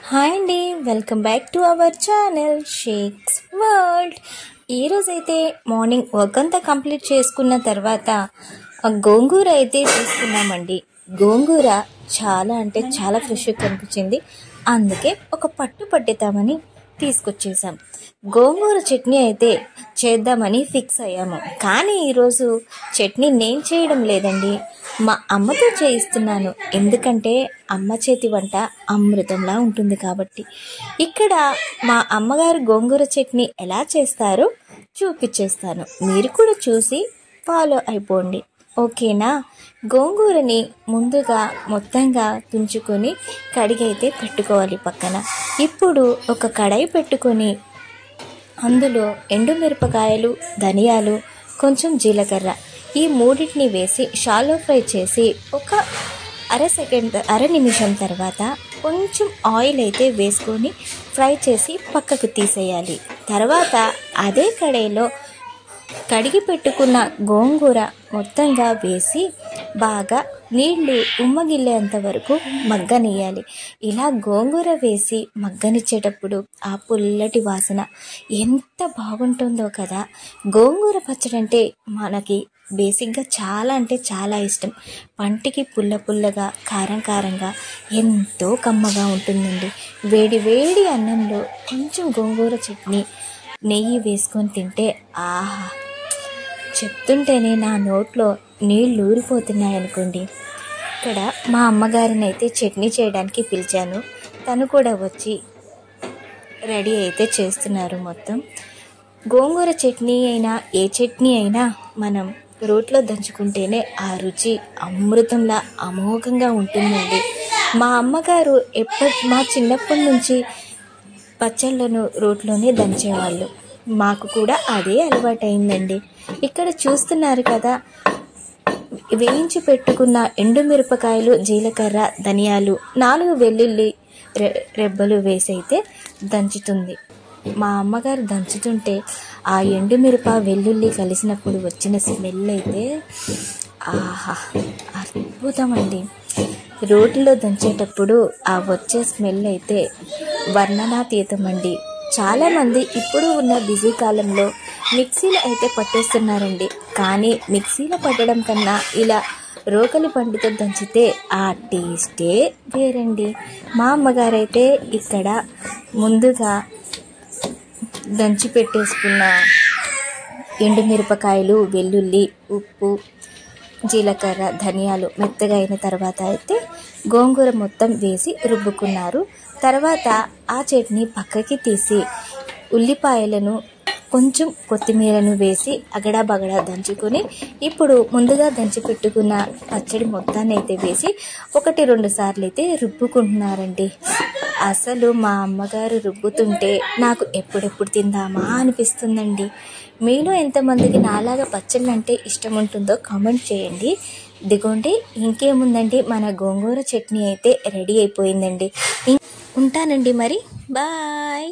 Hi అండి, welcome back to our channel shakes world. ఈరోజైతే morning work అంతా complete చేసుకున్న తర్వాత గోంగూర అయితే తీసుకున్నామండి. గోంగూర చాలా అంటే చాలా ఫ్రెష్గా కనిపించింది, అందుకే ఒక పట్టు పట్టిద్దామని తీసుకొచ్చేసాం. గోంగూర చట్నీ అయితే చేద్దామని ఫిక్స్ అయ్యాము. కానీ ఈరోజు చట్నీ నేను చేయడం లేదండి, మా అమ్మతో చేయిస్తున్నాను. ఎందుకంటే అమ్మ చేతి వంట అమృతంలా ఉంటుంది కాబట్టి. ఇక్కడ మా అమ్మగారు గోంగూర చట్నీ ఎలా చేస్తారో చూపించేస్తాను, మీరు కూడా చూసి ఫాలో అయిపోండి, ఓకేనా? గోంగూరని ముందుగా మొత్తంగా తుంచుకొని కడిగైతే పెట్టుకోవాలి పక్కన. ఇప్పుడు ఒక కడాయి పెట్టుకొని అందులో ఎండుమిరపకాయలు, ధనియాలు, కొంచెం జీలకర్ర ఈ మూడింటిని వేసి షాలో ఫ్రై చేసి ఒక అర నిమిషం తర్వాత కొంచెం ఆయిల్ అయితే వేసుకొని ఫ్రై చేసి పక్కకు తీసేయాలి. తర్వాత అదే కడాయిలో కడిగి పెట్టుకున్న గోంగూర మొత్తంగా వేసి బాగా నీళ్లు ఉమ్మగిల్లేంత వరకు మగ్గనియాలి. ఇలా గోంగూర వేసి మగ్గనిచ్చేటప్పుడు ఆ పుల్లటి వాసన ఎంత బాగుంటుందో కదా. గోంగూర పచ్చడి అంటే మనకి బేసిక్గా చాలా అంటే చాలా ఇష్టం. పంటికి పుల్ల పుల్లగా, కారం కారంగా, ఎంతో కమ్మగా ఉంటుందండి. వేడి వేడి అన్నంలో కొంచెం గోంగూర చట్నీ నెయ్యి వేసుకొని తింటే ఆహా, చెప్తుంటేనే నా నోట్లో నీళ్ళు ఊరిపోతున్నాయనుకోండి. ఇక్కడ మా అమ్మగారిని అయితే చట్నీ చేయడానికి పిలిచాను, తను కూడా వచ్చి రెడీ అయితే చేస్తున్నారు. మొత్తం గోంగూర చట్నీ అయినా ఏ చట్నీ అయినా మనం రోట్లో దంచుకుంటేనే ఆ రుచి అమృతంలా అమోఘంగా ఉంటుందండి. మా అమ్మగారు మా చిన్నప్పటి నుంచి పచ్చళ్ళను రోట్లోనే దంచేవాళ్ళు, మాకు కూడా అదే అలవాటైందండి. ఇక్కడ చూస్తున్నారు కదా, వేయించి పెట్టుకున్న ఎండుమిరపకాయలు, జీలకర్ర, ధనియాలు, 4 వెల్లుల్లి రెబ్బలు వేసి అయితే దంచుతుంది. మా అమ్మగారు దంచుతుంటే ఆ ఎండుమిరప వెల్లుల్లి కలిసినప్పుడు వచ్చిన స్మెల్ అయితే ఆహా అద్భుతం అండి. రోటిలో దంచేటప్పుడు ఆ వచ్చే స్మెల్ అయితే వర్ణనాతీతం అండి. చాలామంది ఇప్పుడు ఉన్న బిజీ కాలంలో మిక్సీలో అయితే పట్టేస్తున్నారండి, కానీ మిక్సీలో పట్టడం కన్నా ఇలా రోకలి పండుతో దంచితే ఆ టేస్టే వేరండి. మా అమ్మగారైతే ఇక్కడ ముందుగా దంచి పెట్టేసుకున్న ఎండుమిరపకాయలు, వెల్లుల్లి, ఉప్పు, జీలకర్ర, ధనియాలు మెత్తగా అయిన తర్వాత అయితే గోంగూర మొత్తం వేసి రుబ్బుకున్నారు. తర్వాత ఆ చట్నీ పక్కకి తీసి ఉల్లిపాయలను, కొంచెం కొత్తిమీరను వేసి అగడా బగడా దంచుకొని ఇప్పుడు ముందుగా దంచి పెట్టుకున్న పచ్చడి మొత్తాన్ని అయితే వేసి 1-2 సార్లు అయితే రుబ్బుకుంటున్నారండి. అసలు మా అమ్మగారు రుబ్బుతుంటే నాకు ఎప్పుడెప్పుడు తిందామా అనిపిస్తుందండి. మీలో ఎంతమందికి నాలాగా పచ్చళ్ళు అంటే ఇష్టం ఉంటుందో కామెంట్ చేయండి. దిగోండి, ఇంకేముందండి, మన గోంగూర చట్నీ అయితే రెడీ అయిపోయిందండి. ఉంటానండి మరి, బాయ్.